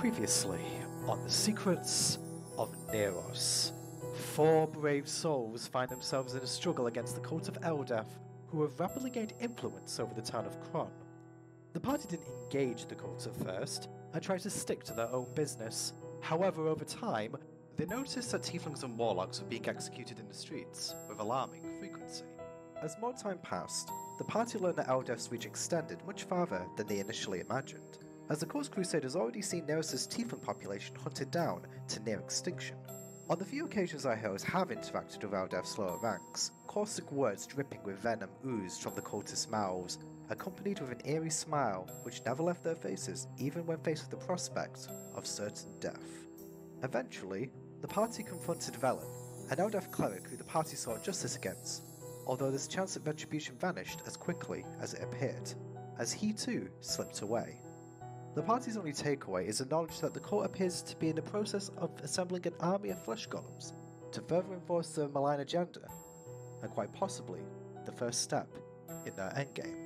Previously on the Secrets of Neros, 4 brave souls find themselves in a struggle against the cult of Eldeath, who have rapidly gained influence over the town of Kron. The party didn't engage the cult at first, and tried to stick to their own business. However, over time, they noticed that tieflings and warlocks were being executed in the streets, with alarming frequency. As more time passed, the party learned that Eldeath's reach extended much farther than they initially imagined, as the Course Crusaders already seen Neros' tiefling population hunted down to near extinction. On the few occasions our heroes have interacted with Eldeath's lower ranks, caustic words dripping with venom oozed from the cultists' mouths, accompanied with an eerie smile which never left their faces even when faced with the prospect of certain death. Eventually, the party confronted Velen, an Eldeath cleric who the party sought justice against, although this chance that retribution vanished as quickly as it appeared, as he too slipped away. The party's only takeaway is the knowledge that the cult appears to be in the process of assembling an army of flesh golems to further enforce their malign agenda, and quite possibly the first step in their endgame.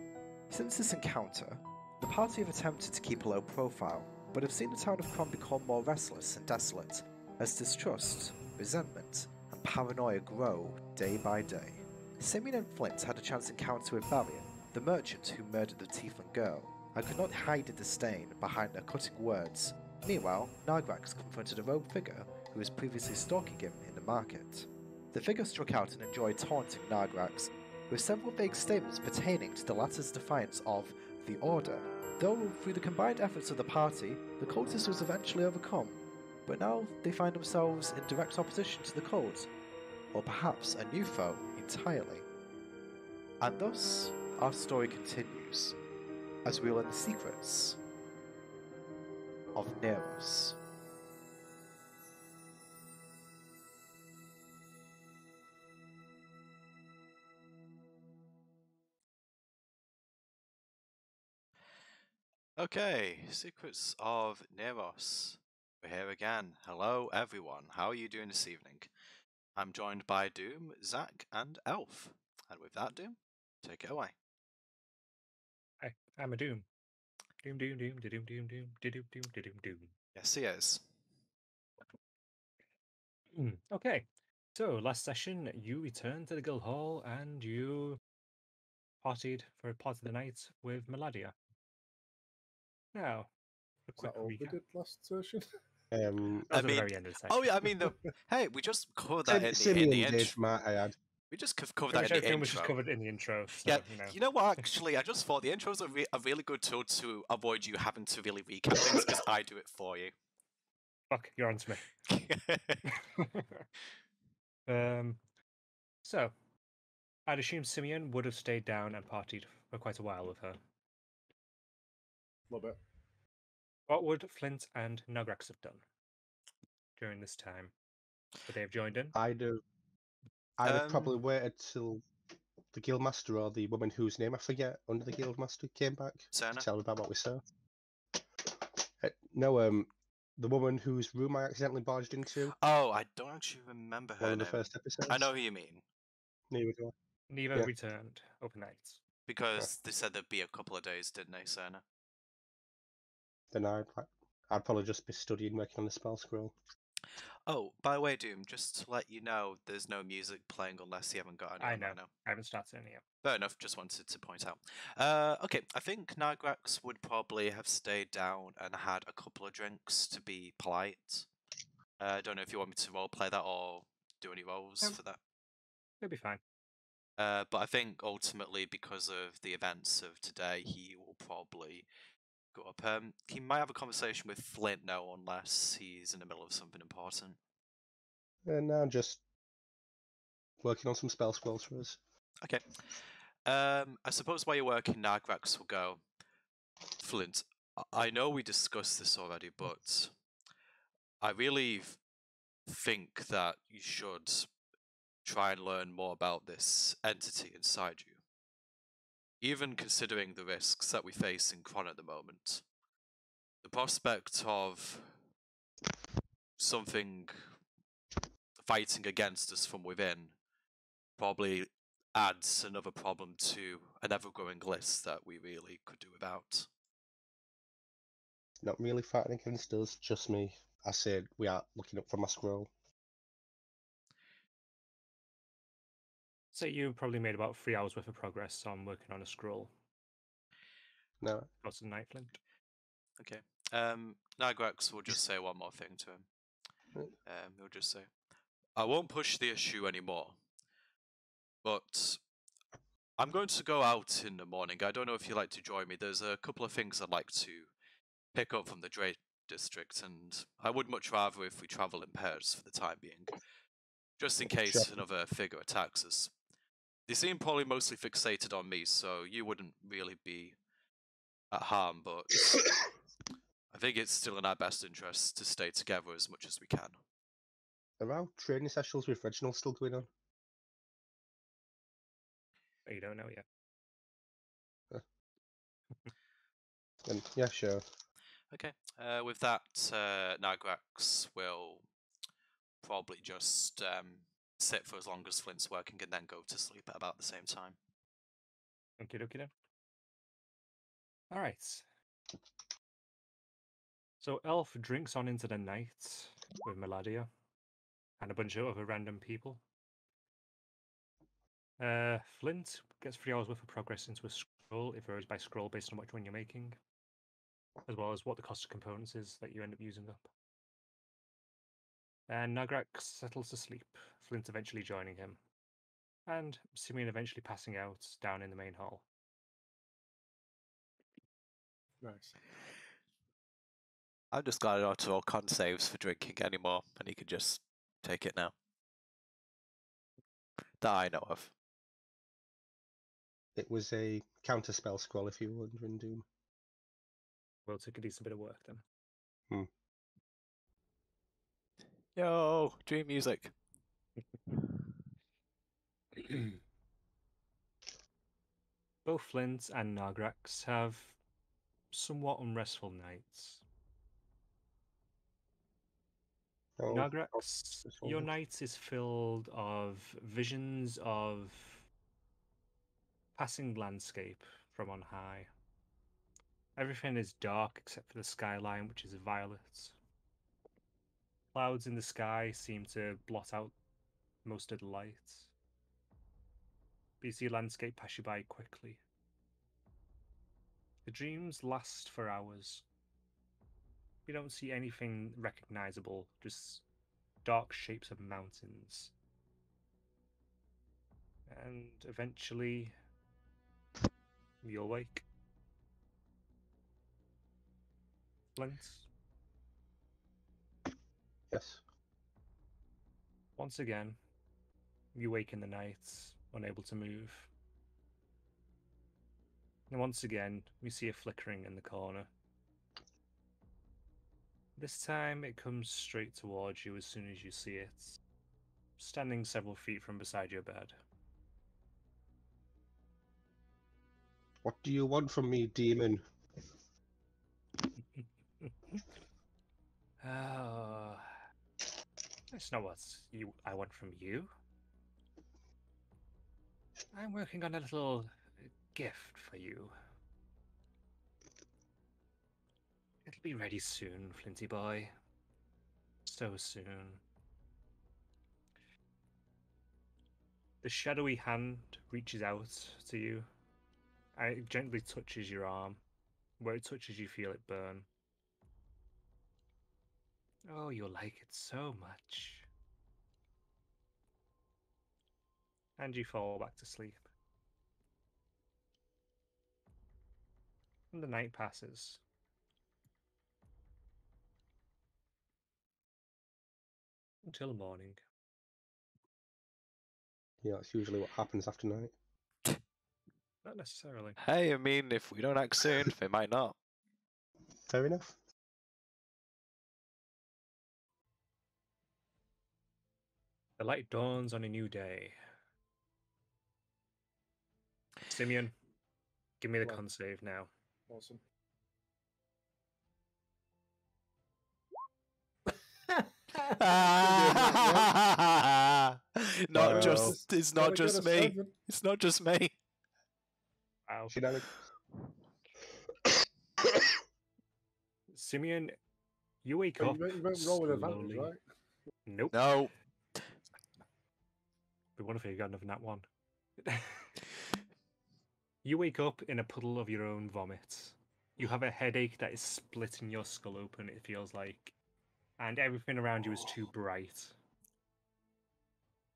Since this encounter, the party have attempted to keep a low profile, but have seen the town of Kron become more restless and desolate, as distrust, resentment, and paranoia grow day by day. Symeon and Flint had a chance encounter with Valiant, the merchant who murdered the tiefling girl, and could not hide the disdain behind their cutting words. Meanwhile, Nargrax confronted a rogue figure who was previously stalking him in the market. The figure struck out and enjoyed taunting Nargrax, with several vague statements pertaining to the latter's defiance of the Order. Though through the combined efforts of the party, the cultist was eventually overcome, but now they find themselves in direct opposition to the cult, or perhaps a new foe entirely. And thus, our story continues, as we learn the secrets of Neros. Okay, Secrets of Neros. We're here again. Hello everyone, how are you doing this evening? I'm joined by Doom, Zach, and Elf. And with that, Doom, take it away. Hi, I'm a Doom. Doom, doom, doom, doom, doom, doom, doom, doom, doom, doom. Yes, he is. Okay, so last session you returned to the guild hall and you partied for part of the night with Meladia. Now, a quick all we recap. did last session? That was at the very end of the session. Oh yeah, I mean, hey, we just covered that in the Symeon did, intro. Matt, I had. We just covered that in the Everything was intro. just covered in the intro. So, Yeah, you know. what? Actually, I just thought the intro was a really good tool to avoid you having to really recap things because I do it for you. Fuck, you're on to me. So, I'd assume Symeon would have stayed down and partied for quite a while with her. A little bit. What would Flint and Nargrax have done during this time? Would they have joined in? I'd have probably waited till the guildmaster or the woman whose name I forget under the guildmaster came back Sana? to tell her about what we saw. No, the woman whose room I accidentally barged into. Oh, I don't actually remember her One of the name. first episodes. I know who you mean. Neither do I. Neither returned overnight. Because they said there'd be a couple of days, didn't they, Sana? Then I'd probably just be studying, working on the spell scroll. Oh, by the way, Doom, just to let you know, there's no music playing unless you haven't got any. I know. I haven't started any yet. Fair enough, just wanted to point out. Okay, I think Nargrax would probably have stayed down and had a couple of drinks to be polite. I don't know if you want me to roleplay that or do any rolls for that. It'll be fine. But I think ultimately, because of the events of today, he will probably go up. He might have a conversation with Flint now, unless he's in the middle of something important. And now just working on some spell scrolls for us. Okay. I suppose while you're working, Nargrax will go. Flint, I know we discussed this already, but I really think that you should try and learn more about this entity inside you. Even considering the risks that we face in Kron at the moment, the prospect of something fighting against us from within probably adds another problem to an ever-growing list that we really could do without. Not really fighting against us, just me. I said we are looking up for my scroll. So you probably made about 3 hours worth of progress on working on a scroll. No. What's the night, Flint? Okay. Nargrax will just say one more thing to him. He'll just say, I won't push the issue anymore, but I'm going to go out in the morning. I don't know if you'd like to join me. There's a couple of things I'd like to pick up from the Drake district, and I would much rather if we travel in pairs for the time being, just in case Sure. another figure attacks us. They seem probably mostly fixated on me, so you wouldn't really be at harm, but I think it's still in our best interest to stay together as much as we can. Are our training sessions with Reginald still going on? Oh, you don't know yet. And yeah, sure. Okay. With that, Nargrax will probably just sit for as long as Flint's working and then go to sleep at about the same time. Okie dokie then. Alright. So Elf drinks on into the night with Meladia and a bunch of other random people. Flint gets 3 hours worth of progress into a scroll. It varies by scroll based on which one you're making, as well as what the cost of components is that you end up using up. And Nargrax settles to sleep, Flint eventually joining him, and Symeon eventually passing out down in the main hall. Nice. I'm just glad I don't have all con saves for drinking anymore, and he can just take it now. That I know of. It was a counter spell scroll, if you were wondering, Doom. Will take a decent bit of work then. Yo, dream music. Both Flint and Nargrax have somewhat unrestful nights. Oh, Nargrax, this your one. night is filled of visions of passing landscape from on high. Everything is dark except for the skyline, which is violet. Clouds in the sky seem to blot out most of the light. But you see landscape pass you by quickly. The dreams last for hours. You don't see anything recognizable, just dark shapes of mountains. And eventually, you awake. Flint, Yes. once again, you wake in the night, unable to move. And once again, we see a flickering in the corner. This time, it comes straight towards you as soon as you see it, standing several feet from beside your bed. What do you want from me, demon? Oh, that's not what I want from you. I'm working on a little gift for you. It'll be ready soon, Flinty boy. So soon. The shadowy hand reaches out to you, and it gently touches your arm. Where it touches, you feel it burn. Oh, you'll like it so much. And you fall back to sleep. And the night passes. Until morning. Yeah, that's usually what happens after night. Not necessarily. Hey, I mean, if we don't act soon, they might not. Fair enough. The light dawns on a new day. Symeon, give me the Well. con save now. Awesome. Not Wow. just it's not Gotta get just a me. 7. It's not just me. Wow. Shenanigans. Symeon, you wake You up meant roll with advantage, slowly. right? Nope. No. But what if you got another nat one? You wake up in a puddle of your own vomit. You have a headache that is splitting your skull open, it feels like. And everything around you is too bright.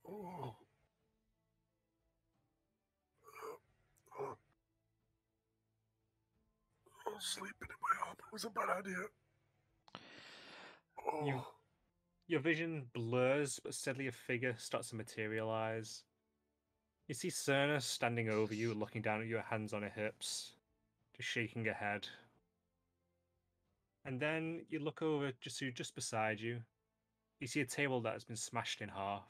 Oh. Oh. Sleeping in my arm was a bad idea. Oh. Your vision blurs, but steadily a figure starts to materialize. You see Cerna standing over you, looking down at your hands on her hips, just shaking her head. And then you look over just beside you. You see a table that has been smashed in half.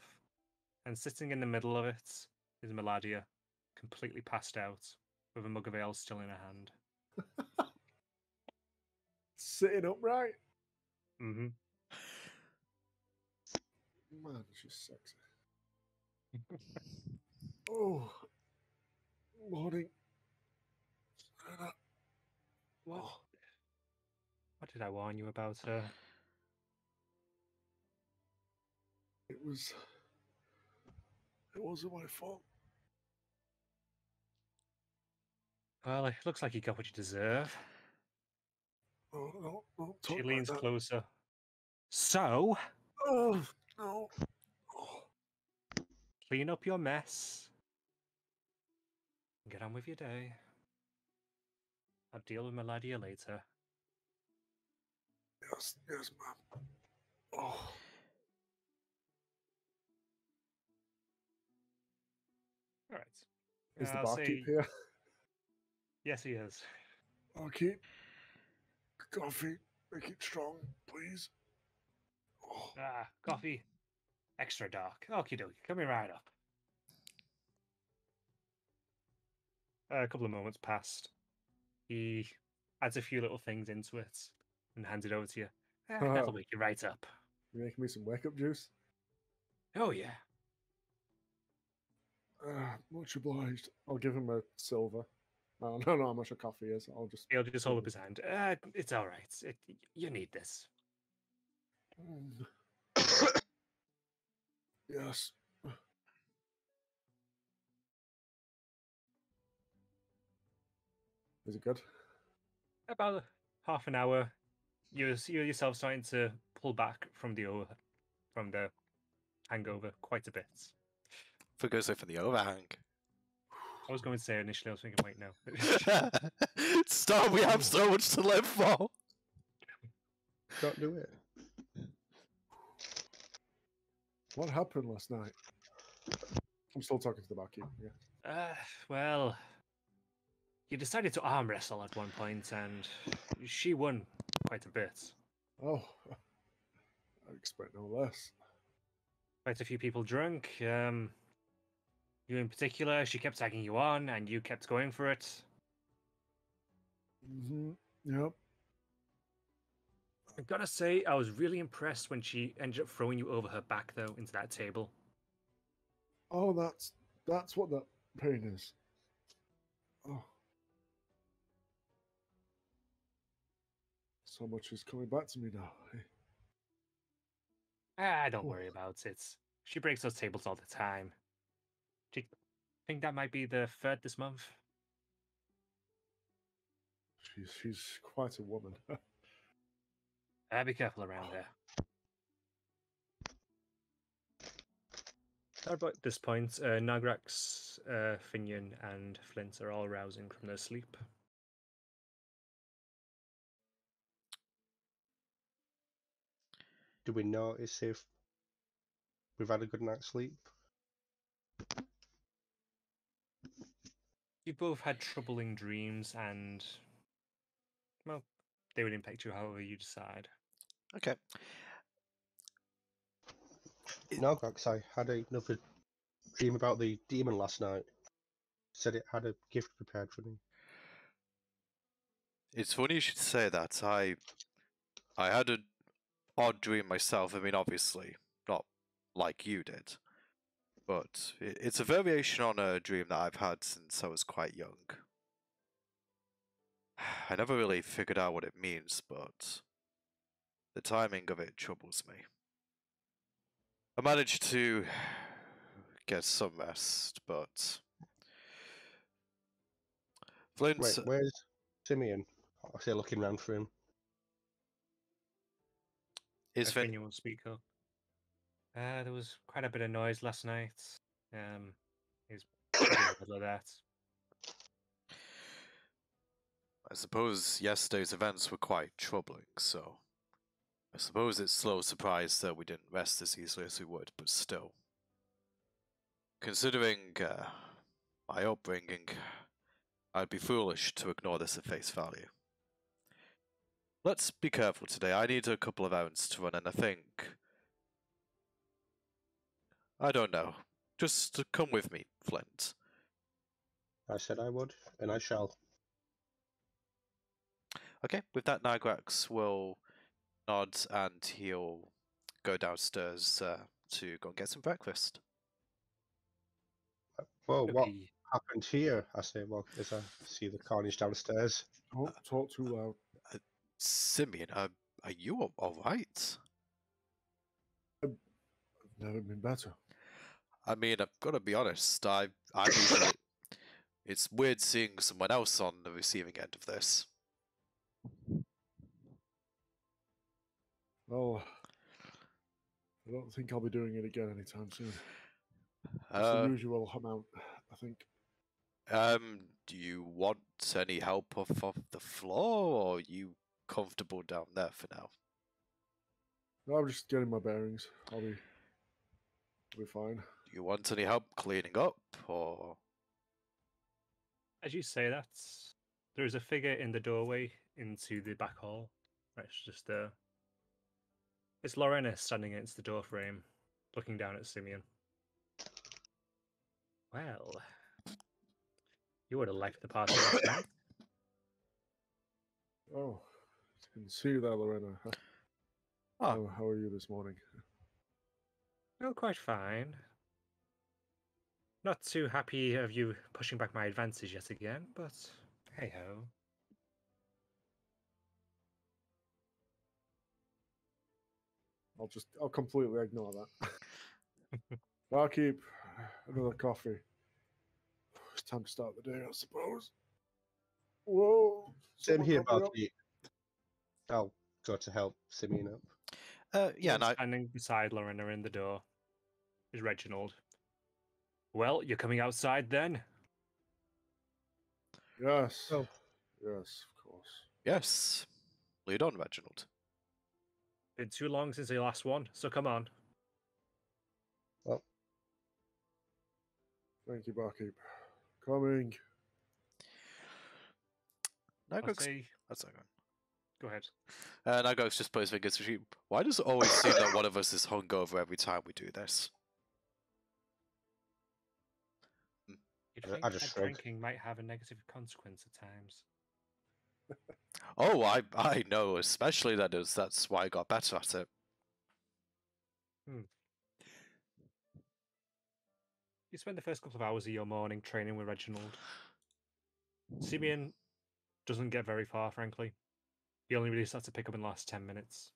And sitting in the middle of it is Meladia, completely passed out, with a mug of ale still in her hand. Sitting upright? Mm-hmm. Man, she's sexy. Oh. Morning. What? What did I warn you about her? It wasn't my fault. Well, it looks like you got what you deserve. Oh, no, She leans closer. So, Oh, no. Oh. clean up your mess. And get on with your day. I'll deal with Meladia later. Yes, ma'am. Oh. All right. Is the I'll barkeep say here? yes, he is. Barkeep. Coffee. Make it strong, please. Oh. Ah, coffee. Extra dark. Okie dokie. Coming right up. A couple of moments passed. He adds a few little things into it and hands it over to you. That'll wake you right up. You making me some wake-up juice? Oh, yeah. Much obliged. I'll give him a silver. I don't know how much a coffee is. I'll just... He'll just hold up his hand. It's all right. You need this. Yes. Is it good? About half an hour, you see yourself starting to pull back from the hangover quite a bit. For goes for the overhang. I was going to say initially, I was thinking, wait, no. Stop, we have so much to live for. Don't do it. What happened last night? I'm still talking to the barkeep. Yeah. Well, you decided to arm wrestle at one point, and she won quite a bit. Oh, I expect no less. Quite a few people drunk. You in particular, she kept tagging you on, and you kept going for it. Mm-hmm. Yep. I gotta say, I was really impressed when she ended up throwing you over her back, though, into that table. Oh, that's what that pain is. Oh. So much is coming back to me now. Don't worry about it. She breaks those tables all the time. Do you think that might be the third this month? She's quite a woman. Be careful around her. At this point, Nargrax, Finian, and Flint are all rousing from their sleep. Do we notice if we've had a good night's sleep? You both had troubling dreams, and well, they would impact you however you decide. Okay. Nargrax, I had another dream about the demon last night. Said it had a gift prepared for me. It's funny you should say that. I had an odd dream myself. I mean, obviously, not like you did. But it's a variation on a dream that I've had since I was quite young. I never really figured out what it means, but the timing of it troubles me. I managed to get some rest, but Flint. Wait, where's Symeon? I see looking round for him. Is If Flint? anyone will speak up. There was quite a bit of noise last night. He's probably in the middle of that. I suppose yesterday's events were quite troubling, so I suppose it's no surprise that we didn't rest as easily as we would, but still. Considering my upbringing, I'd be foolish to ignore this at face value. Let's be careful today. I need a couple of errands to run, and I think... I don't know. Just come with me, Flint. I said I would, and I shall. Okay, with that, Nargrax will nod and he'll go downstairs to go and get some breakfast. Whoa, what Okay. happened here? I say, well, as I see the carnage downstairs. Don't talk too loud. Symeon, are you alright? I've never been better. I mean, I've got to be honest, I'm usually... It's weird seeing someone else on the receiving end of this. Well, I don't think I'll be doing it again anytime soon. It's the usual amount, I think. Do you want any help off the floor, or are you comfortable down there for now? No, I'm just getting my bearings. I'll be fine. Do you want any help cleaning up, or... As you say that, there is a figure in the doorway into the back hall. It's just it's Lorena standing against the door frame, looking down at Symeon. Well, you would have liked the party last night. Oh, I can see you there, Lorena. Oh. How are you this morning? Oh, quite fine. Not too happy of you pushing back my advances yet again, but hey ho. I'll completely ignore that. Barkeep, another coffee. It's time to start the day, I suppose. Whoa! Same someone here, help me up. barkeep. I'll go to help Symeon up. Yeah, and Standing beside Lorena in the door is Reginald. Well, you're coming outside then? Yes. Oh. Yes, of course. Yes. Lead on, Reginald. Been too long since the last one, so come on. Well, thank you, barkeep. Coming. Nargrax... That's not good. Go ahead. Nargrax just put his fingers to sheep. Why does it always seem that one of us is hungover every time we do this? You'd think I that just shrugged. drinking might have a negative consequence at times. Oh, I know, especially that's why I got better at it. You spend the first couple of hours of your morning training with Reginald. Symeon doesn't get very far, frankly. He only really starts to pick up in the last 10 minutes.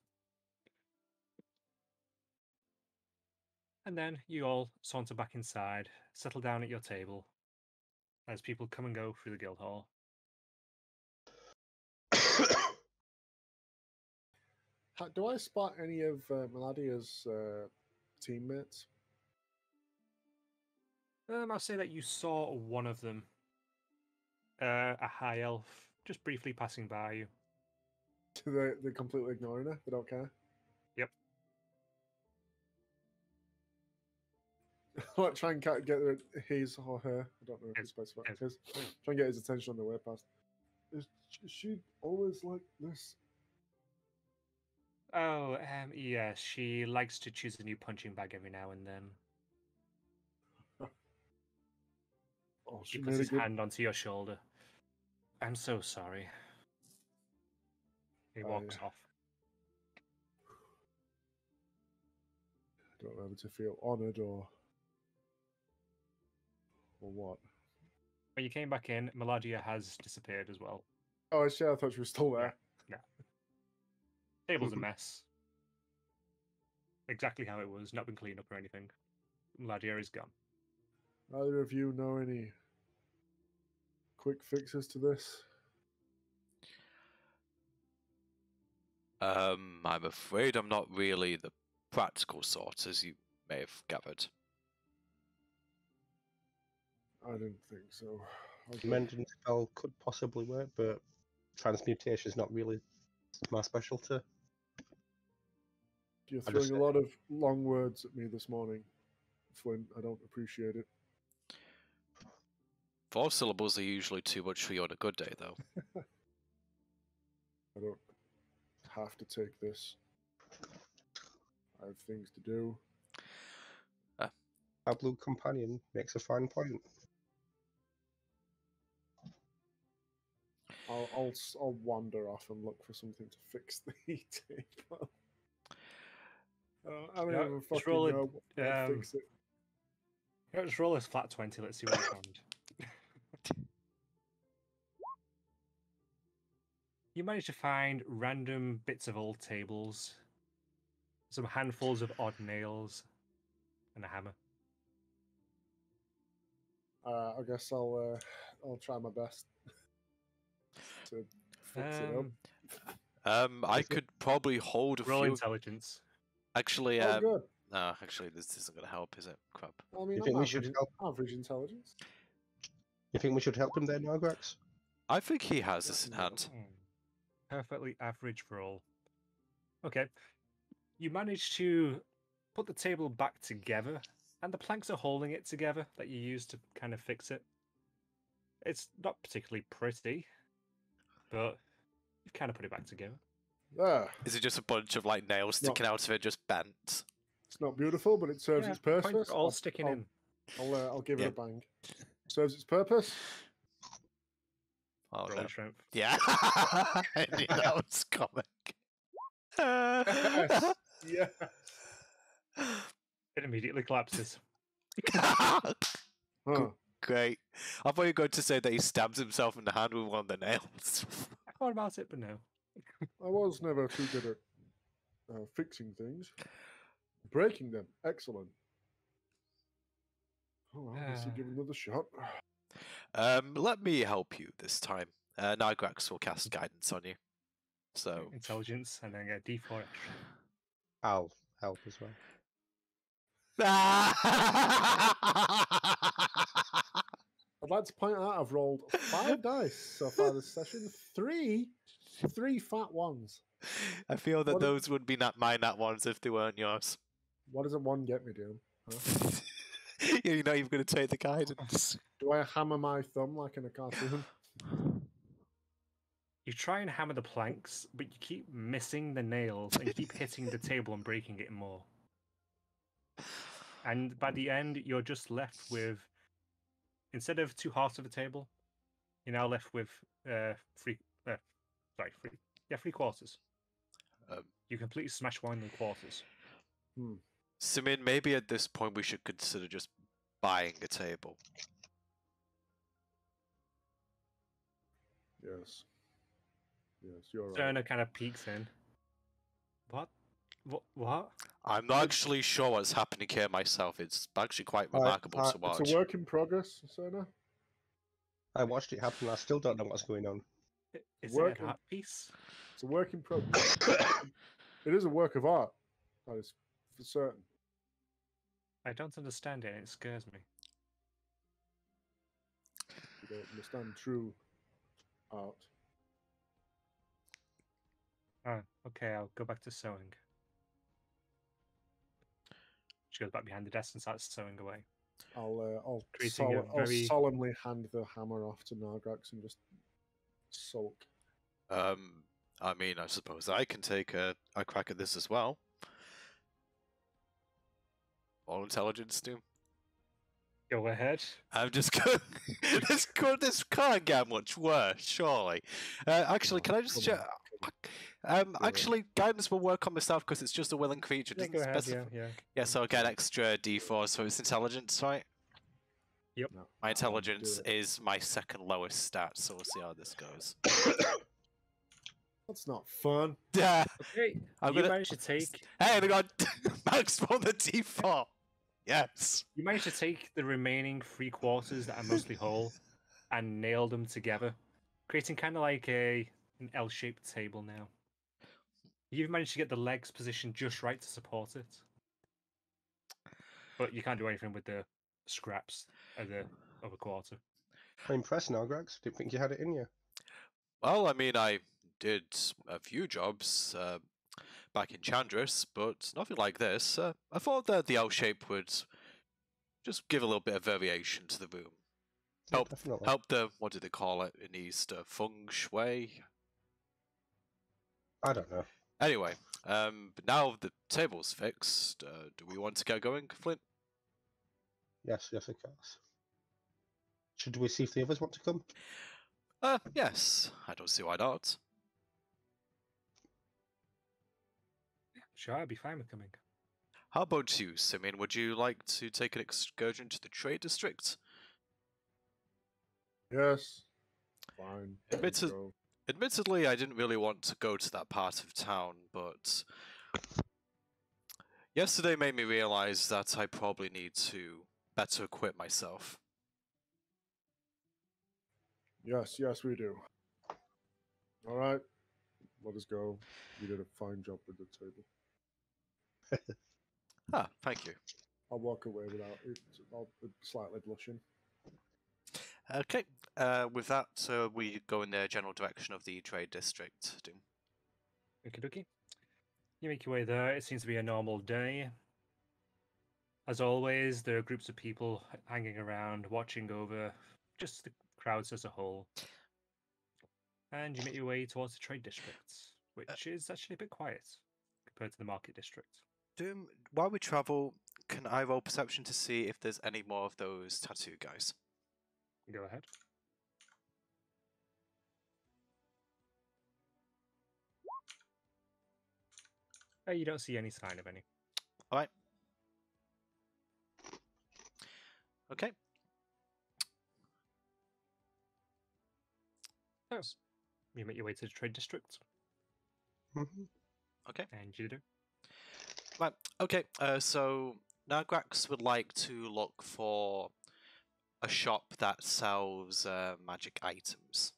And then you all saunter back inside, settle down at your table, as people come and go through the guild hall. Do I spot any of Meladia's teammates? I'll say that you saw one of them. A high elf, just briefly passing by you. They're completely ignoring her? They don't care? Yep. Like, try and get his or her. I don't know if it's specified. His. Try and get his attention on the way past. Is she always like this? Oh, yes, she likes to choose a new punching bag every now and then. Oh, He puts his hand onto your shoulder. I'm so sorry. He walks off. I don't know whether to feel honoured or what. When you came back in, Meladia has disappeared as well. Oh, I thought she was still there. No. Table's a mess. Exactly how it was, not been cleaned up or anything. Ladia is gone. Either of you know any quick fixes to this? I'm afraid I'm not really the practical sort, as you may have gathered. I didn't think so. Mending spell could possibly work, but transmutation is not really my specialty. You're throwing a lot of long words at me this morning, Flint. I don't appreciate it. 4 syllables are usually too much for you on a good day, though. I don't have to take this. I have things to do. Our blue companion makes a fine point. I'll wander off and look for something to fix the table. I don't even fucking know what to fix it. Yeah, just roll this flat 20. Let's see what I found. You managed to find random bits of old tables, some handfuls of odd nails, and a hammer. I guess I'll try my best to fix it up. I could probably hold a Roll few. intelligence. Actually, Good. no, actually, this isn't going to help, is it? Crap. I mean, You think we should help? Average intelligence. You think we should help him there, Nargrax? I think he has this in hand. Perfectly average roll. Okay. You managed to put the table back together, and the planks are holding it together that you used to kind of fix it. It's not particularly pretty, but you've kind of put it back together. There. Is it just a bunch of like nails sticking out of it, just bent? It's not beautiful, but it serves its purpose. All sticking in. I'll give it a bang. Serves its purpose. Oh, Roll no. strength. Yeah, I knew that was coming. Yeah. It immediately collapses. Huh. Great. I thought you were going to say that he stabs himself in the hand with one of the nails. I thought about it, but no. I was never too good at fixing things. Breaking them, excellent. Oh, well, I guess I'll give it another shot. Let me help you this time. Nargrax will cast guidance on you. So Intelligence, and then get a D4 extra. I'll help as well. I'd like to point out I've rolled 5 dice so far this session. 3 fat ones. I feel that those would be my nat ones if they weren't yours. What does a 1 get me, Doom? Huh? You're not even going to take the guidance. Do I hammer my thumb like in a cartoon? You try and hammer the planks, but you keep missing the nails and keep hitting the table and breaking it more. And by the end, you're just left with, instead of 2 halves of a table, you're now left with 3 quarters. You completely smash one of the quarters. Symeon, maybe at this point we should consider just buying a table. Yes. Yes, you're right. Turner kind of peeks in. What? I'm not actually sure what's happening here myself. It's actually quite remarkable to watch. It's a work in progress, Serna. I watched it happen. I still don't know what's going on. Is it an art piece? It's a work in progress. It is a work of art. That is for certain. I don't understand it, and it scares me. You don't understand true art. Oh, okay, I'll go back to sewing. She goes back behind the desk and starts sewing away. I'll Creating a very- solemnly hand the hammer off to Nargrax and just sulk. I mean, I suppose I can take a crack at this as well. All intelligence, do. Go ahead. I'm just going. This can't get much worse, surely. Actually, can I just check? Actually, guidance will work on myself because it's just a willing creature. Yeah, Doesn't go ahead, specify. yeah. Yeah, so I get extra D4, so it's intelligence, right? Yep. No, My I'll do intelligence it. is my second lowest stat, so we'll see how this goes. That's not fun. Yeah. Okay, I'm you gonna. managed to take. Hey, they got Max roll the D4. Yes. You managed to take the remaining 3/4 that are mostly whole and nail them together, creating kind of like an L-shaped table now. You've managed to get the legs positioned just right to support it, but you can't do anything with the scraps of the other quarter. I'm impressed, Nargrax. Didn't think you had it in you. Well, I mean, I did a few jobs back in Chandris, but nothing like this. I thought that the L shape would just give a little bit of variation to the room. Yeah, definitely. Help the, what do they call it in East? Feng Shui? I don't know. Anyway, but now the table's fixed, do we want to get going, Flint? Yes, of course. Should we see if the others want to come? Yes. I don't see why not. Sure, I'd be fine with coming. How about you, Symeon? Would you like to take an excursion to the trade district? Yes. Fine. let's Admitted- go. Admittedly, I didn't really want to go to that part of town, but yesterday made me realize that I probably need to better equip myself. Yes, we do. All right. Let us go. You did a fine job with the table. Ah, thank you. I'll walk away without it. I'll be slightly blushing. Okay, with that, we go in the general direction of the trade district. Okie dokie. You make your way there. It seems to be a normal day. As always, there are groups of people hanging around, watching over just the crowds as a whole. And you make your way towards the trade district, which is actually a bit quiet compared to the market district. Doom, while we travel, can I roll perception to see if there's any more of those tattoo guys? Go ahead. You don't see any sign of any. Alright. Okay. Oh. You make your way to the trade district, Mm-hmm. Okay. and you do. Right. Okay. So Nargrax would like to look for a shop that sells magic items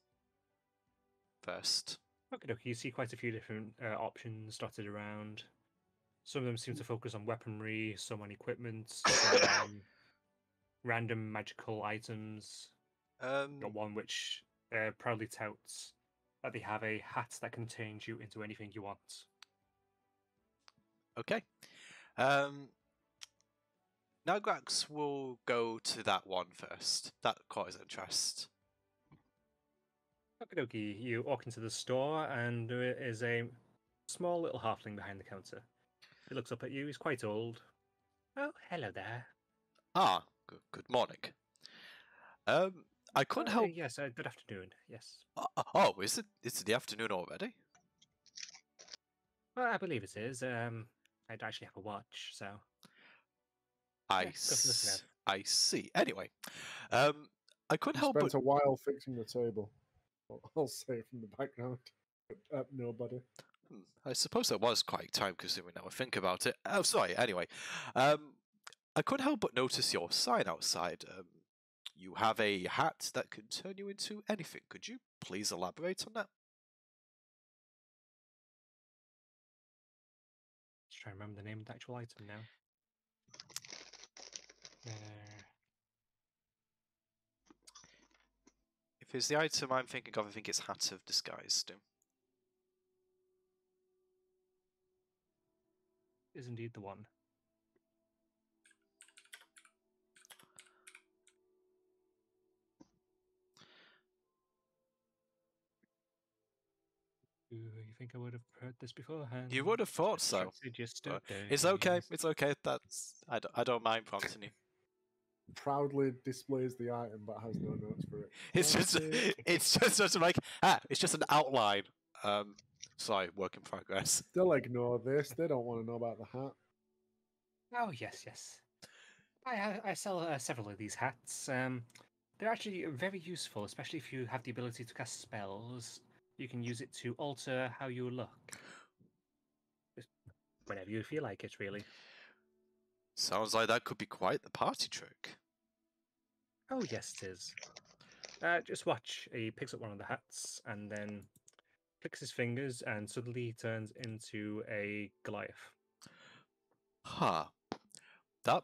first. Okay, you see quite a few different options dotted around. Some of them seem to focus on weaponry, some on equipment, some on random magical items. Got one which proudly touts that they have a hat that can change you into anything you want. Okay. Nargrax will go to that one first. That caught his interest. Okie dokie, you walk into the store and there is a small little halfling behind the counter. He looks up at you, he's quite old. Oh, hello there. Ah, good morning. I couldn't help. Yes, good afternoon, yes. Oh, is it? It's the afternoon already? Well, I believe it is. I'd actually have a watch, so... I see. Anyway, I couldn't help Spent but a while fixing the table. I'll say from the background. Nobody. I suppose that was quite time consuming now I think about it. Oh, sorry. Anyway, I couldn't help but notice your sign outside. You have a hat that can turn you into anything. Could you please elaborate on that? Just trying to remember the name of the actual item now. If it's the item I'm thinking of, I think it's Hat of Disguise. Is indeed the one. You think I would have heard this beforehand? You would have thought so. It's okay. It's okay. That's I don't mind prompting you. Proudly displays the item but has no notes for it. It's just sort of like it's just an outline. Sorry, work in progress. They'll ignore this. They don't want to know about the hat. Oh yes. I sell several of these hats. They're actually very useful, especially if you have the ability to cast spells. You can use it to alter how you look. Just whenever you feel like it, really. Sounds like that could be quite the party trick. Oh, yes, it is. Just watch. He picks up one of the hats and then clicks his fingers, and suddenly he turns into a Goliath. Huh. That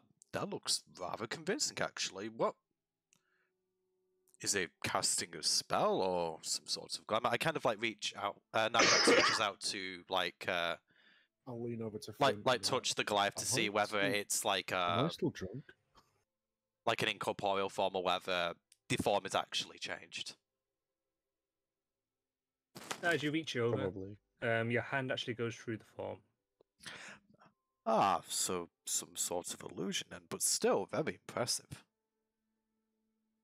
looks rather convincing, actually. What is it? Casting a spell or some sort of glamour? I kind of like reach out. Nargrax reaches out to I'll lean over to Flint like and, touch the Goliath to see whether it's like Am I still drunk? like an incorporeal form or whether the form is actually changed. As you reach over, Probably. your hand actually goes through the form. Ah, so some sort of illusion then, but still very impressive.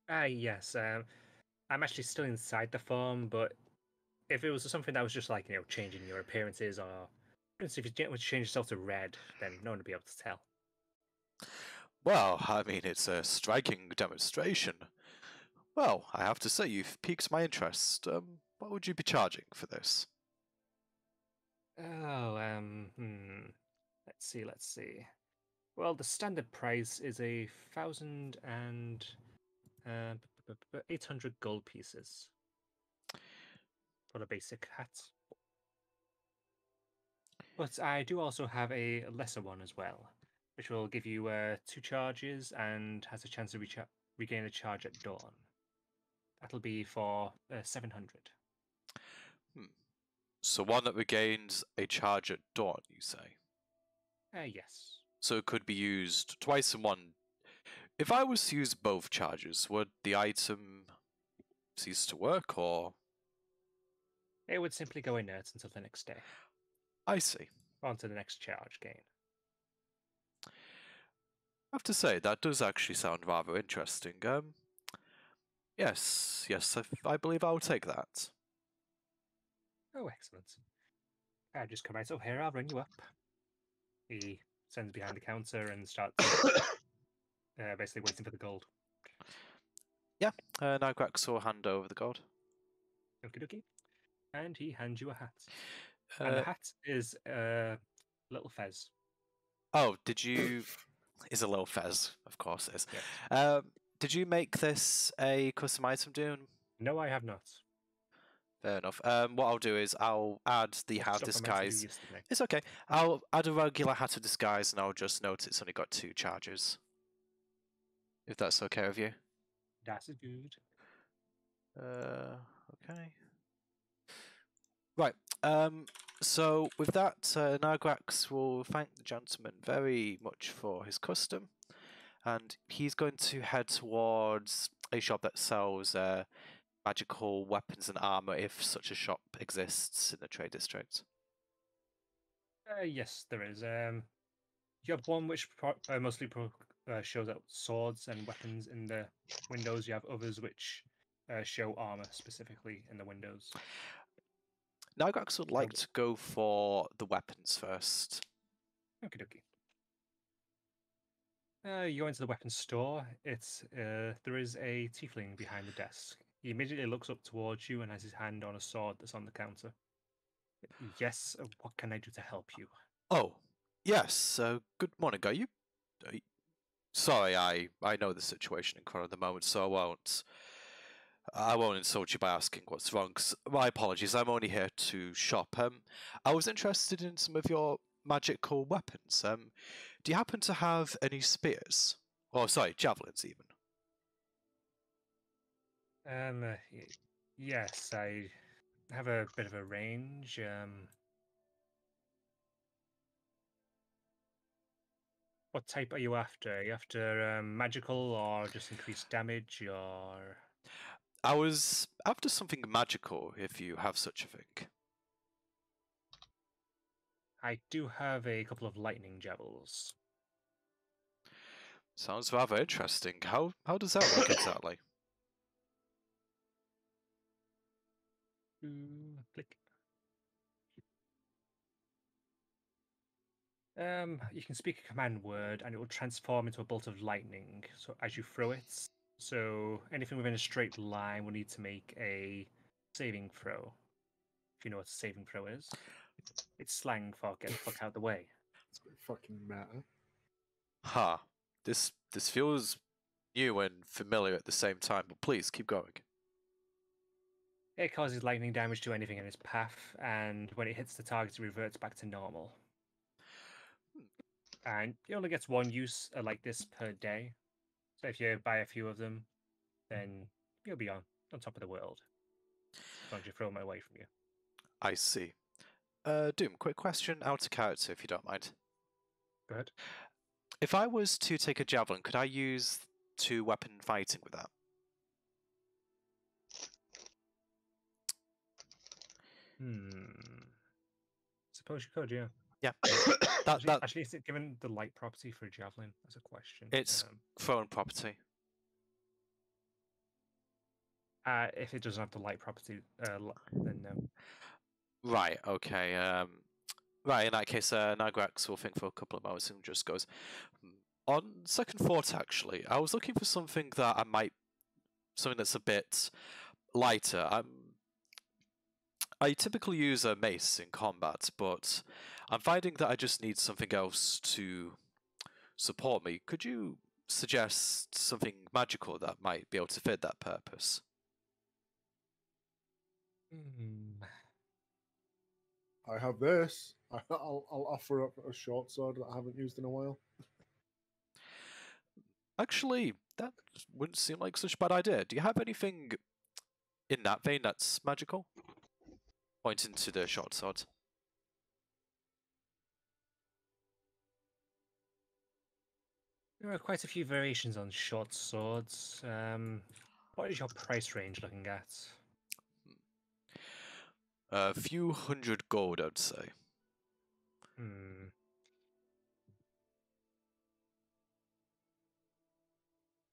Yes. I'm actually still inside the form, but if it was something that was just like, changing your appearances, or for instance, if you were to change yourself to red, then no one would be able to tell. Well, I mean, it's a striking demonstration. Well, I have to say, you've piqued my interest. What would you be charging for this? Oh, let's see. Well, the standard price is 800 gold pieces for the basic hat. But I do also have a lesser one as well, which will give you 2 charges and has a chance to regain a charge at dawn. That'll be for 700. So one that regains a charge at dawn, you say? Yes. So it could be used twice in one. If I was to use both charges, would the item cease to work, or...? It would simply go inert until the next day. I see. On to the next charge gain. I have to say, that does actually sound rather interesting. Yes, I believe I'll take that. Oh, excellent. Just come right up here, I'll run you up. He sends behind the counter and starts basically waiting for the gold. Yeah, Nargrax will hand over the gold. Okie dokie. And he hands you a hat. And the hat is a little fez. Oh, did you... Is a little fez, of course it is. Yeah. Did you make this a custom item, Dune? No, I have not. Fair enough. What I'll do is I'll add the hat of disguise. It's okay. I'll add a regular hat of disguise, and I'll just note it's only got 2 charges. If that's okay with you. That's good. Okay. Right. So with that, Nargrax will thank the gentleman very much for his custom, and he's going to head towards a shop that sells magical weapons and armor, if such a shop exists in the trade district. Yes, there is. You have one which mostly shows out swords and weapons in the windows. You have others which show armor specifically in the windows. Nargrax would like to go for the weapons first. Okie dokie. You go into the weapons store. There is a tiefling behind the desk. He immediately looks up towards you and has his hand on a sword that's on the counter. Yes, what can I do to help you? Oh, yes. Good morning. Are you... Sorry, I know the situation in Cron at the moment, so I won't insult you by asking what's wrong. My apologies, I'm only here to shop. I was interested in some of your magical weapons. Do you happen to have any spears? Oh, sorry, javelins even. Yes, I have a bit of a range. What type are you after? Are you after magical or just increased damage, or...? I was after something magical, if you have such a thing. I do have a couple of lightning javelins. Sounds rather interesting. How does that work exactly? Click. You can speak a command word, and it will transform into a bolt of lightning. So as you throw it, so anything within a straight line will need to make a saving throw. If you know what a saving throw is, it's slang for get the fuck out of the way. It's a bit fucking meta. Ha. This feels new and familiar at the same time, but please keep going. It causes lightning damage to anything in its path, and when it hits the target, it reverts back to normal. And it only gets one use like this per day. So if you buy a few of them, then you'll be on top of the world. As long as you throw them away from you. I see. Doom, quick question out of character, if you don't mind. Go ahead. If I was to take a javelin, could I use two-weapon fighting with that? Suppose you could, yeah. Yeah. Actually, is it given the light property for a javelin? That's a question. It's thrown property. If it doesn't have the light property, then no. Right, okay. Right, in that case, Nargrax will think for a couple of moments and just goes, on second thought, actually, I was looking for something something that's a bit lighter. I typically use a mace in combat, but I'm finding that I just need something else to support me. Could you suggest something magical that might be able to fit that purpose? I have this. I'll offer up a short sword that I haven't used in a while. Actually, that wouldn't seem like such a bad idea. Do you have anything in that vein that's magical? Pointing to the short sword. There are quite a few variations on short swords. What is your price range looking at? A few hundred gold, I'd say.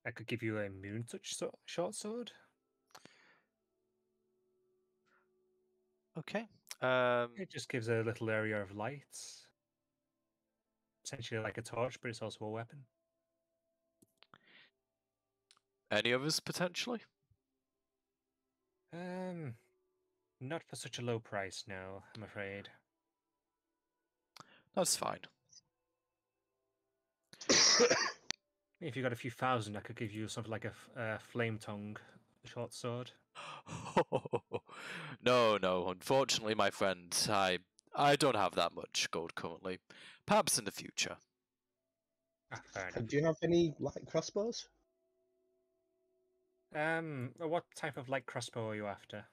I could give you a moon touch short sword. Okay. It just gives a little area of light. Essentially like a torch, but it's also a weapon. Any others potentially? Not for such a low price, no, I'm afraid. That's fine. If you got a few thousand, I could give you something like a flame tongue short sword. No. Unfortunately, my friend, I don't have that much gold currently. Perhaps in the future. Fair enough. Do you have any light crossbows? What type of light crossbow are you after?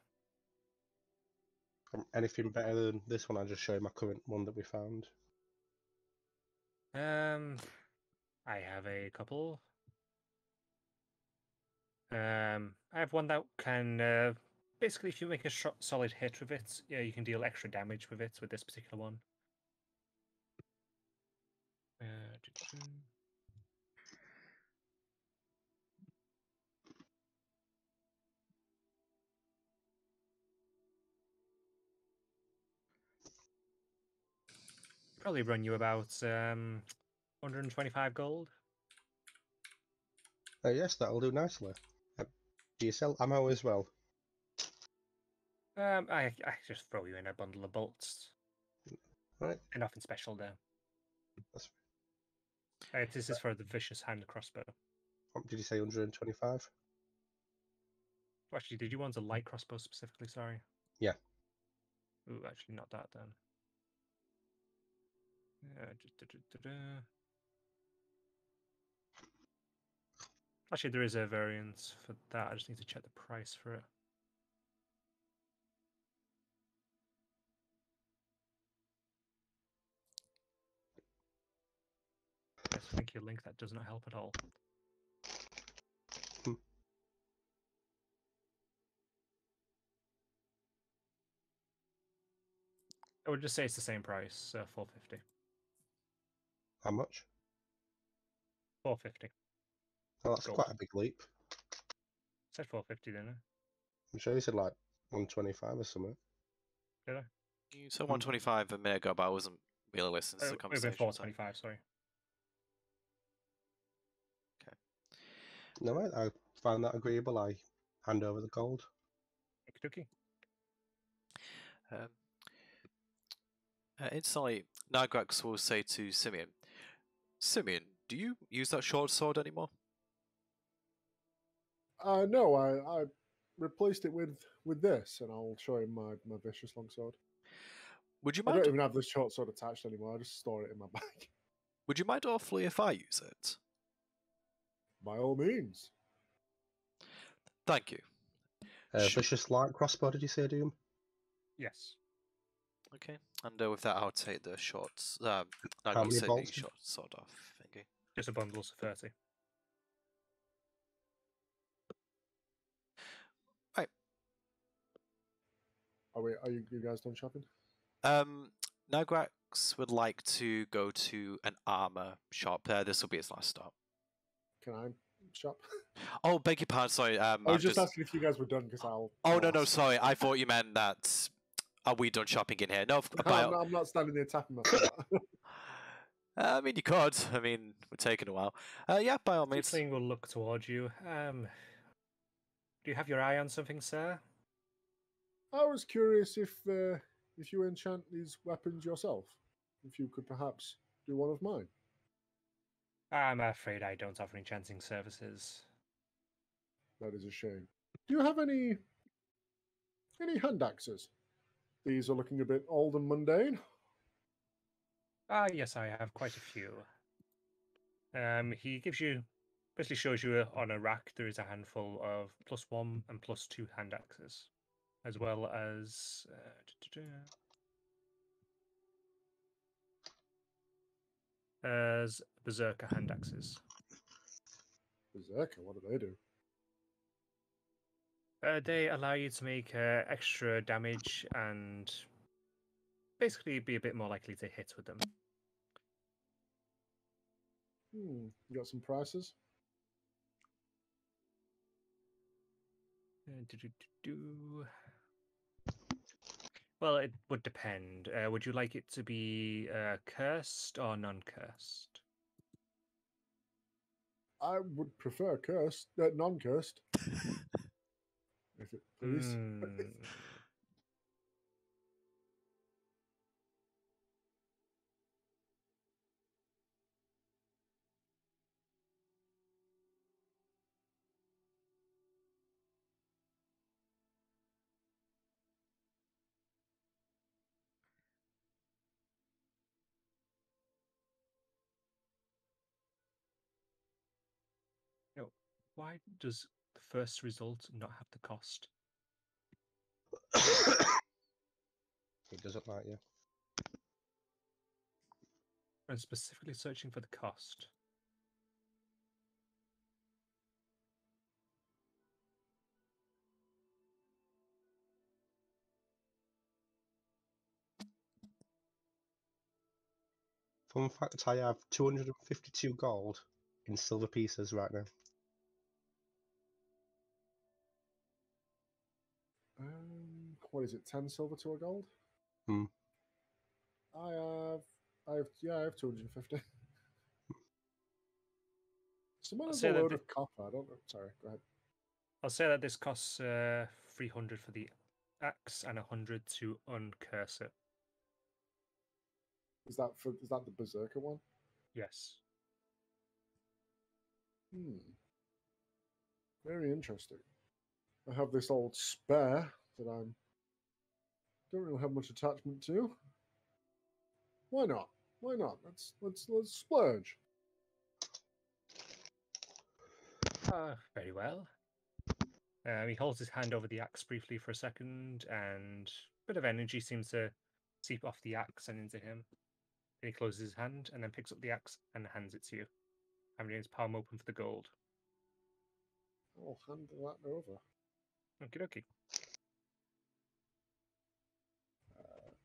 Anything better than this one? I just showed my current one that we found. I have a couple. I have one that can basically, if you make a solid hit with it, yeah, you can deal extra damage with it. With this particular one. Probably run you about 125 gold. Yes, that'll do nicely. Do you sell ammo as well? I just throw you in a bundle of bolts. Right. And nothing special there. That's... This is for the vicious hand crossbow. Did you say 125? Actually, did you want a light crossbow specifically? Sorry. Yeah. Ooh, actually, not that then. Actually, there is a variant for that. I just need to check the price for it. Yes, thank you, Link. That does not help at all. I would just say it's the same price, 450. How much? 450. Oh, that's quite a big leap. I said 450, didn't I? I'm sure you said like 125 or something. Did I? You said 125 a minute ago, but I wasn't really listens to the It would have conversation. been Sorry. 425, sorry. No, I find that agreeable. I hand over the gold. Okie Um, instantly, Nargrax will say to Symeon, Symeon, do you use that short sword anymore? No, I replaced it with this, and I'll show him my vicious longsword. Would you I mind? don't even have the short sword attached anymore. I just store it in my bag. Would you mind awfully if I use it? By all means. Thank you. Vicious light crossbow, did you say, Doom? Yes. Okay, and with that, I'll take the shorts. How Nargrax many take the bolts? short sword off. Thank you. Just a bundle of 30. Right. Are you guys done shopping? Nargrax would like to go to an armor shop. This will be his last stop. Can I shop? Oh, beg your pardon. Sorry. I was just asking if you guys were done because I'll. Oh I'll no, ask. sorry. I thought you meant that. Are we done shopping in here? No, I'm not standing there tapping myself. I mean, you could. I mean, we're taking a while. Yeah, by all means. Tiefling will look towards you. Do you have your eye on something, sir? I was curious if you enchant these weapons yourself. If you could perhaps do one of mine. I'm afraid I don't offer enchanting services. That is a shame. Do you have any Handaxes? These are looking a bit old and mundane. Yes, I have quite a few. He basically shows you on a rack there is a handful of +1 and +2 hand axes, as well as berserker hand axes. Berserker, what do they do? They allow you to make extra damage and basically be a bit more likely to hit with them. You got some prices? Well, it would depend. Would you like it to be cursed or non-cursed? I would prefer cursed, non-cursed. If it please. No. Why does the first result not have the cost? It doesn't like you. I'm specifically searching for the cost. Fun fact, I have 252 gold in silver pieces right now. What is it? 10 silver to a gold? Hmm. I have 250. Someone has a load of copper. I don't know. Sorry, go ahead. I'll say that this costs 300 for the axe and 100 to uncurse it. Is that the berserker one? Yes. Very interesting. I have this old spare that I don't really have much attachment to. Why not? Why not? Let's splurge. Very well. He holds his hand over the axe briefly for a second, and a bit of energy seems to seep off the axe and into him. Then he closes his hand and then picks up the axe and hands it to you, having his palm open for the gold. I'll hand that over. Okie dokie.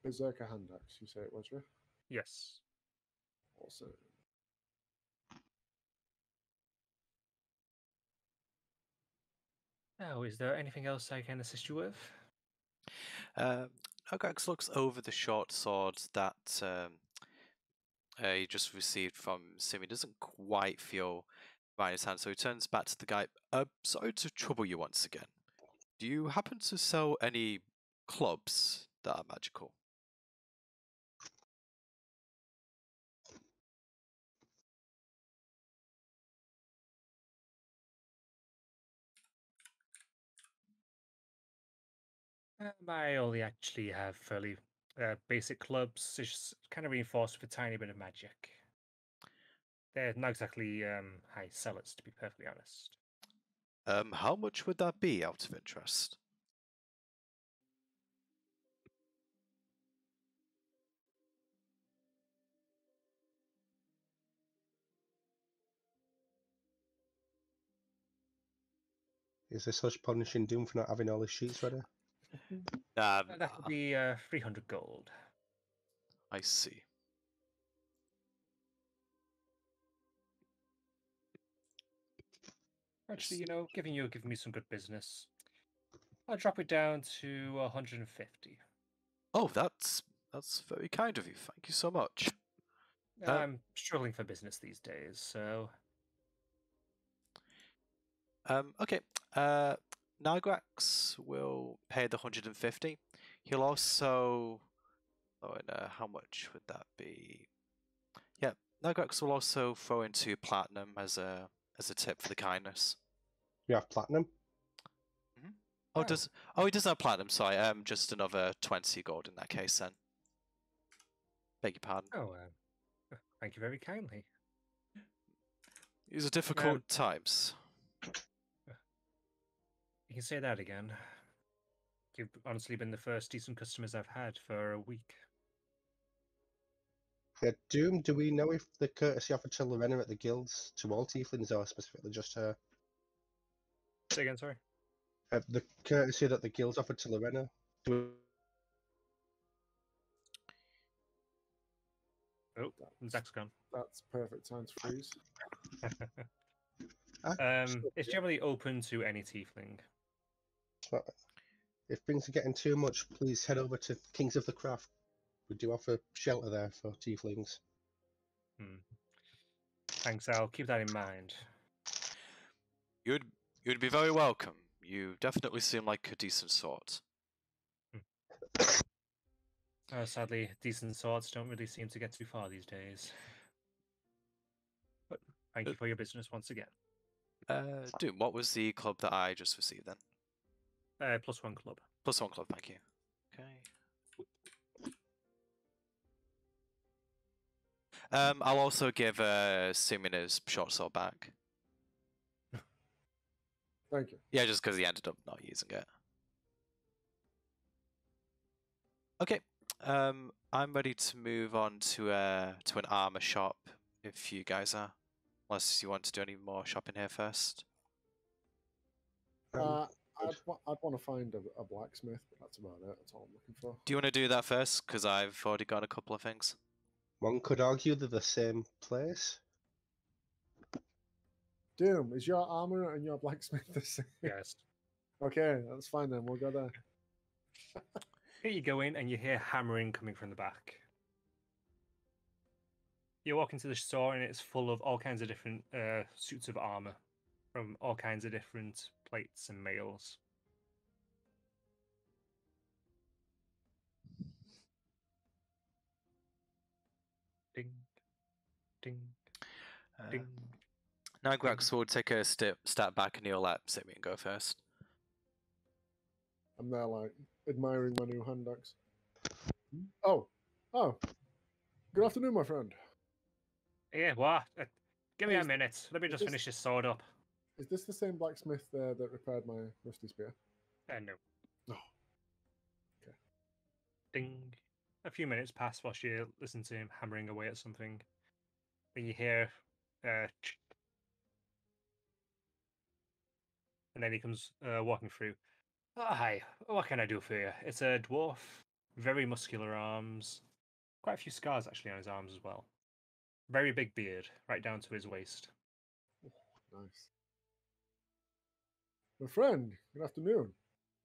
Berserker Handaxe, you say it was, right? Yes. Also. Now, is there anything else I can assist you with? Nargrax looks over the short sword that he just received from Symeon doesn't quite feel right in his hand, so he turns back to the guy. Sorry to trouble you once again. Do you happen to sell any clubs that are magical? I only actually have fairly basic clubs. It's just kind of reinforced with a tiny bit of magic. They're not exactly high sellers, to be perfectly honest. How much would that be, out of interest? Is this us punishing Doom for not having all his sheets ready? That would be 300 gold. I see. Actually, you know, giving me some good business. I'll drop it down to 150. Oh, that's very kind of you. Thank you so much. I'm struggling for business these days, so Okay. Nargrax will pay the 150. He'll also. Oh, and how much would that be? Yeah, Nargrax will also throw into platinum as a tip for the kindness. You have platinum? Oh, he does have platinum. Sorry, just another 20 gold in that case then. Beg your pardon. oh, thank you very kindly. These are difficult times. You can say that again. You've honestly been the first decent customers I've had for a week. Yeah, Doom, do we know if the courtesy offered to Lorena at the guilds to all tieflings or specifically just her? Say again, sorry? The courtesy that the guilds offered to Lorena? Oh, Zach's gone. That's perfect time to freeze. It's generally open to any tiefling. If things are getting too much, please head over to Kings of the Craft. We do offer shelter there for tieflings. Thanks, I'll keep that in mind. You'd be very welcome. You definitely seem like a decent sort. Sadly, decent swords don't really seem to get too far these days. But thank you for your business once again. Doom, what was the club that I just received then? +1 club. +1 club, thank you. Okay. I'll also give Symeon his short sword back. Thank you. Yeah, just because he ended up not using it. Okay. I'm ready to move on to an armor shop if you guys are. Unless you want to do any more shopping here first. I'd want to find a blacksmith, but that's about it. That's all I'm looking for. Do you want to do that first? Because I've already got a couple of things. One could argue they're the same place. Doom, is your armor and your blacksmith the same? Yes. Okay, that's fine then. We'll go there. Here you go in, and you hear hammering coming from the back. You walk into the store, and it's full of all kinds of different suits of armor from all kinds of different plates and mails. Ding, ding, ding. Nargrax will take a step back and he'll let Symeon go first. I'm there, like, admiring my new Handaxe. Oh. Good afternoon, my friend. Yeah, what? Give me a minute. Let me just finish this sword up. Is this the same blacksmith that repaired my rusty spear? No. Oh. Okay. Ding. A few minutes pass whilst you listen to him hammering away at something. Then you hear and then he comes walking through. Oh, hi, what can I do for you? It's a dwarf, very muscular arms, quite a few scars actually on his arms as well. Very big beard, right down to his waist. Oh, nice. My friend, good afternoon.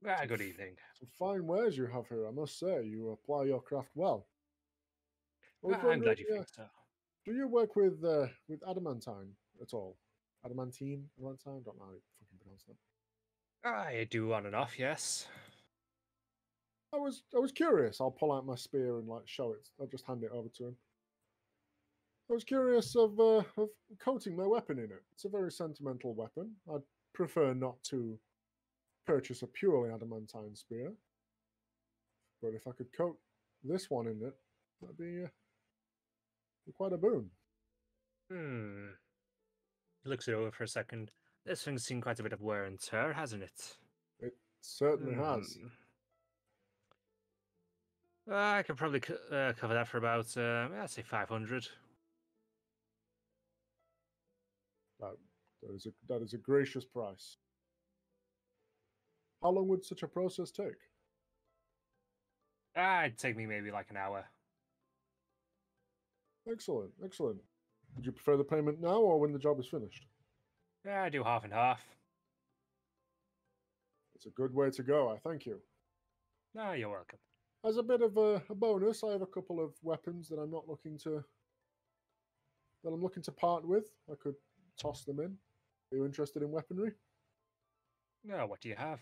Good evening. Some fine wares you have here, I must say. You apply your craft well. I'm glad you think so. Do you work with Adamantine at all? Adamantine? Adamantine? Don't know how to fucking pronounce that. I do on and off, yes. I was curious. I'll pull out my spear and like show it. I'll just hand it over to him. I was curious of coating my weapon in it. It's a very sentimental weapon. I'd prefer not to purchase a purely adamantine spear, but if I could coat this one in it, that'd be quite a boon. He looks it over for a second. This thing's seen quite a bit of wear and tear, hasn't it? It certainly has. I could probably cover that for about, I'd say 500. That is a gracious price. How long would such a process take? It'd take me maybe like an hour. Excellent, excellent. Would you prefer the payment now or when the job is finished? I do half and half. It's a good way to go, I thank you. You're welcome. As a bit of a bonus, I have a couple of weapons that I'm looking to part with. I could toss them in. Are you interested in weaponry? What do you have?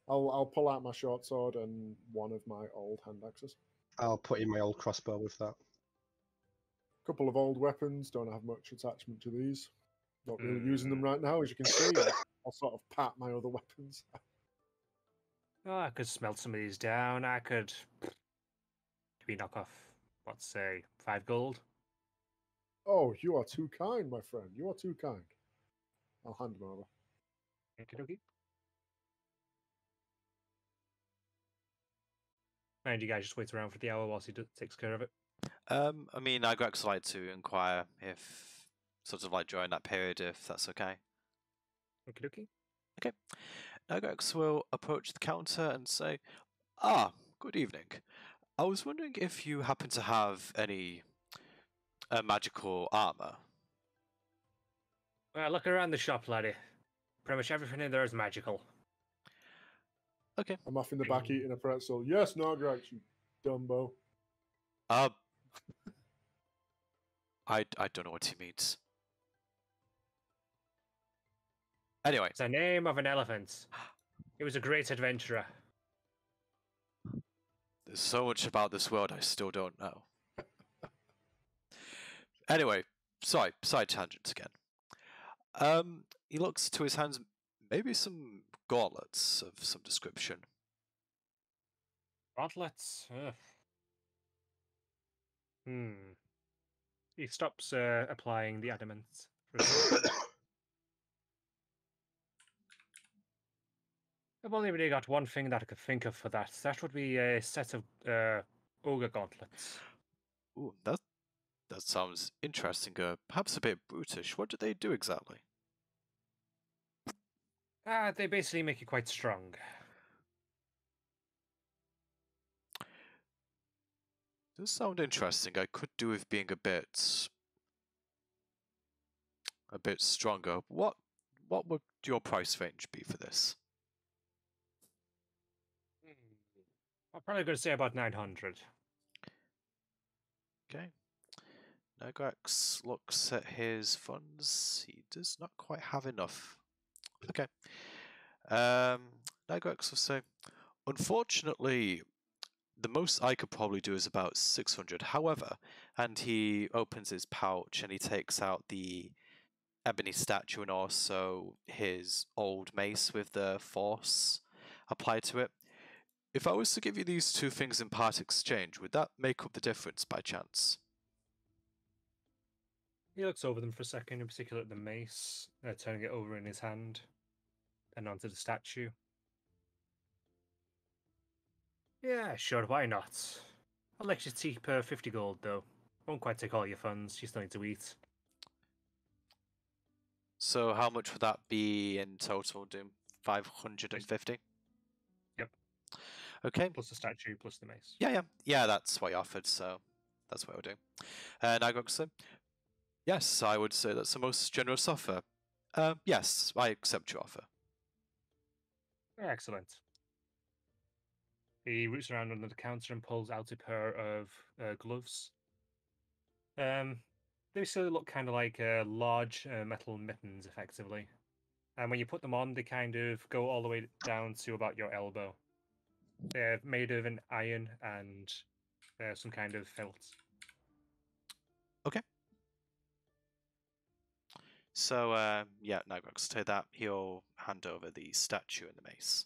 I'll pull out my short sword and one of my old hand axes. I'll put in my old crossbow with that. Couple of old weapons. Don't have much attachment to these. Not really using them right now, as you can see. I'll sort of pat my other weapons. I could smelt some of these down. I could maybe knock off, let's say, 5 gold. Oh, you are too kind, my friend. You are too kind. I'll hand them over. Okie-dokie. And you guys just wait around for the hour whilst he takes care of it? I mean, Nargrax would like to inquire if, sort of like during that period, if that's okay. Okie-dokie. Okay. Nargrax will approach the counter and say, good evening. I was wondering if you happen to have any magical armor. Well, look around the shop, laddie. Pretty much everything in there is magical. Okay. I'm off in the back eating a pretzel. Yes, Nargrax, you dumbo. I don't know what he means. Anyway. It's the name of an elephant. He was a great adventurer. There's so much about this world I still don't know. Anyway, sorry, side tangent again. He looks to his hands, maybe some gauntlets of some description. Gauntlets? He stops applying the adamant. I've only really got one thing that I could think of for that. That would be a set of ogre gauntlets. Ooh, that sounds interesting. Perhaps a bit brutish. What do they do exactly? They basically make you quite strong. Does sound interesting. I could do with being a bit stronger. What would your price range be for this? I'm probably going to say about 900. Okay. Nargrax looks at his funds. He does not quite have enough. Okay. Nargrax will say, unfortunately, the most I could probably do is about 600. However, and he opens his pouch and he takes out the ebony statue and also his old mace with the force applied to it. If I was to give you these two things in part exchange, would that make up the difference by chance? He looks over them for a second, in particular at the mace, turning it over in his hand, and onto the statue. Yeah, sure, why not? I'll let you keep 50 gold, though. Won't quite take all your funds, you still need to eat. So how much would that be in total, Doom? 550? Yep. Okay. Plus the statue, plus the mace. Yeah, that's what he offered, so that's what we'll do. And I got to say, yes, I would say that's the most generous offer. Yes, I accept your offer. Excellent. He roots around under the counter and pulls out a pair of gloves. They still look kind of like large metal mittens, effectively. And when you put them on, they kind of go all the way down to about your elbow. They're made of an iron and some kind of felt. Okay. So, yeah, Nargrax, to that, he'll hand over the statue and the mace.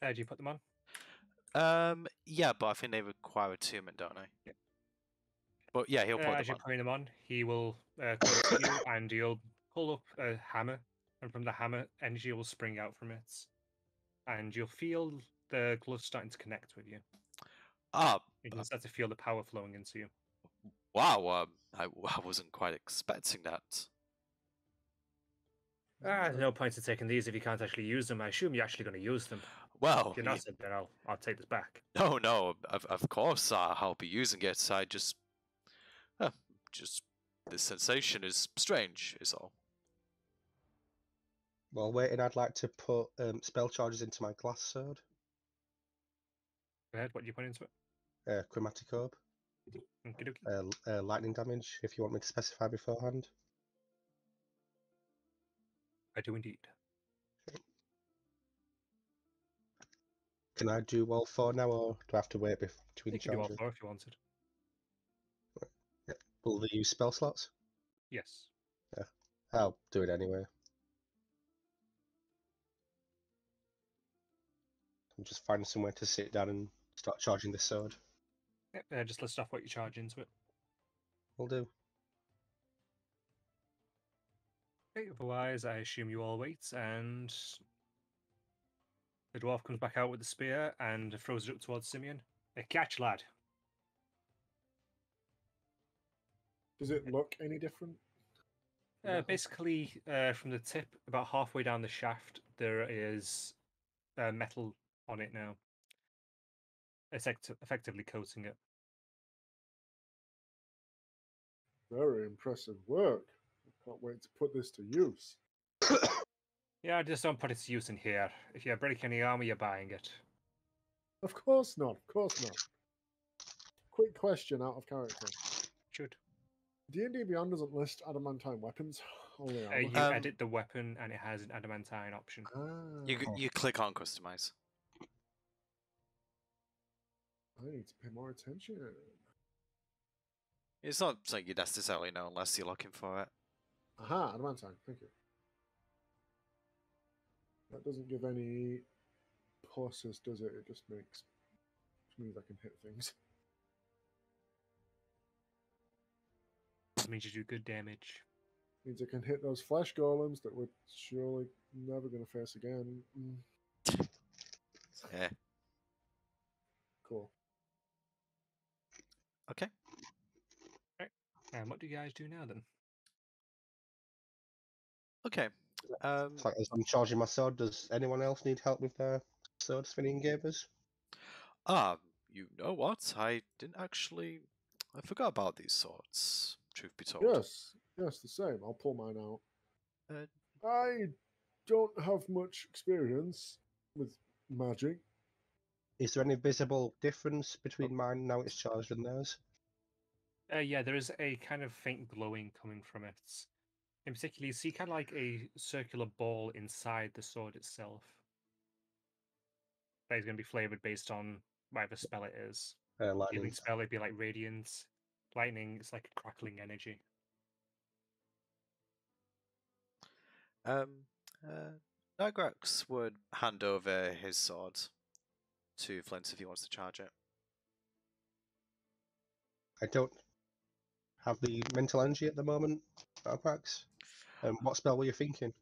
Do you put them on? Yeah, but I think they require attunement, don't they? Yeah. But yeah, he'll put As them you're on. putting them on, he will come up to you and you'll pull up a hammer, and from the hammer, energy will spring out from it, and you'll feel the gloves starting to connect with you. Ah, You can start to feel the power flowing into you. wow, I wasn't quite expecting that. There's no point in taking these if you can't actually use them. I assume you're actually going to use them. Well, If you're not, then I'll take this back. no, of course I'll be using it. I just the sensation is strange, is all. While waiting, I'd like to put spell charges into my glass sword. Go ahead, what do you put into it? Chromatic orb. Okey-dokey. Lightning damage, if you want me to specify beforehand. I do indeed. Can I do all 4 now, or do I have to wait between You can do all charges? 4 if you wanted. Yeah. Will they use spell slots? Yes. Yeah, I'll do it anyway. I'm just finding somewhere to sit down and start charging the sword. Yep, just list off what you charge into it. Will do. Okay, otherwise, I assume you all wait, and the dwarf comes back out with the spear and throws it up towards Symeon. Catch, lad. Does it look any different? Basically, from the tip, about halfway down the shaft, there is metal on it now. Effectively coating it. Very impressive work. I can't wait to put this to use. Yeah, just don't put it to use in here. If you break any armor, you're buying it. Of course not. Of course not. Quick question out of character. Should. D&D Beyond doesn't list adamantine weapons. Only armor. You edit the weapon, and it has an adamantine option. You click on customize. I need to pay more attention. It's not something you necessarily know unless you're looking for it. Aha, adamantine. Thank you. That doesn't give any pluses, does it? It just makes, which means I can hit things. This means you do good damage. Means I can hit those flesh golems that we're surely never going to face again. Yeah. Cool. Okay. And what do you guys do now then? Okay. So as I'm charging my sword, does anyone else need help with their swords for the engravers? You know what? I forgot about these swords, truth be told. Yes, the same. I'll pull mine out. I don't have much experience with magic. Is there any visible difference between mine now it's charged and theirs? Yeah, there is a kind of faint glowing coming from it. In particular, you see kind of like a circular ball inside the sword itself. That is going to be flavored based on whatever spell it is. Lightning. Healing spell, it'd be like radiance. Lightning, it's like a crackling energy. Nargrax would hand over his sword to Flint if he wants to charge it. I don't have the mental energy at the moment, Nargrax. What spell were you thinking?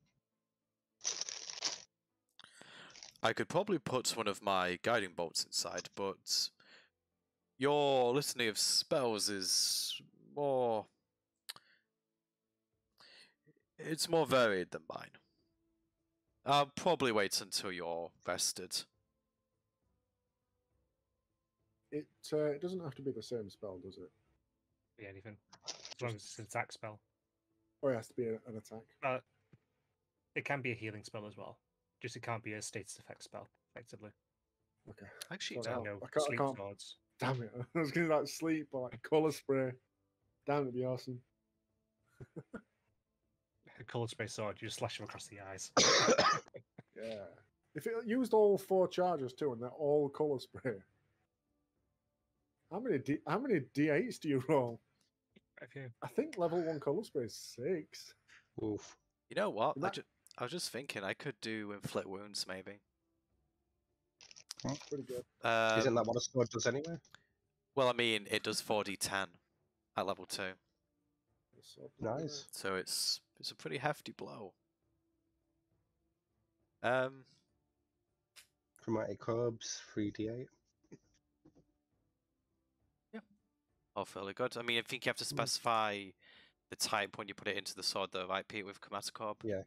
I could probably put one of my guiding bolts inside, but your litany of spells is more... It's more varied than mine. I'll probably wait until you're rested. It doesn't have to be the same spell, does it? Be anything. As long as it's an attack spell. Or it has to be an attack? It can be a healing spell as well. Just it can't be a status effect spell, effectively. Okay. Actually, Sorry, no. No I can't- sleep swords. Damn it. I was going to like sleep or like colour spray. Damn, it'd be awesome. A colour space sword, you just slash him across the eyes. Yeah. If it used all 4 charges too, and they're all color spray. How many D8s do you roll? I think level 1 color spray is 6. Oof. You know what? You might- I was just thinking I could do inflict wounds maybe. Pretty good. Isn't that what a sword does anyway? Well, I mean, it does 4d10 at level 2, So, Nice. so it's a pretty hefty blow. Chromatic Orbs, 3d8. All fairly good. I mean, I think you have to specify the type when you put it into the sword, though, right, Pete, with Chromatic Orb? Yeah.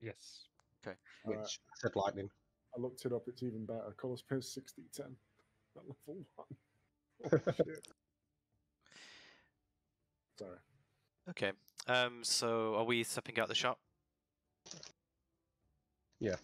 Yes. Okay. Which Alright. I said lightning. I looked it up. It's even better. Color space 6d10 at level 1. Oh, shit. Sorry. Okay. So are we stepping out the shop? Yeah.